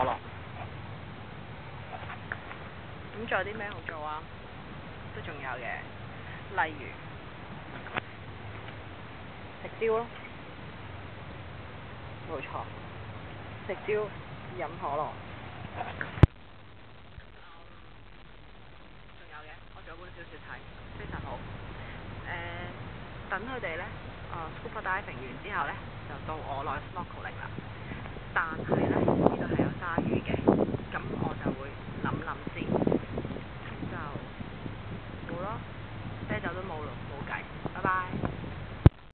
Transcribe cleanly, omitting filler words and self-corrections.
樂。咁仲有啲咩好做啊？都仲有嘅，例如食蕉咯，冇錯，食蕉飲可樂。仲有嘅，我仲有本小説睇，非常好。等佢哋呢scuba diving 完之後呢，就到我來 snorkeling 啦。但係呢，呢度係有鯊魚嘅，咁我就會諗先，就冇咯，啤酒都冇咯，冇計，拜拜。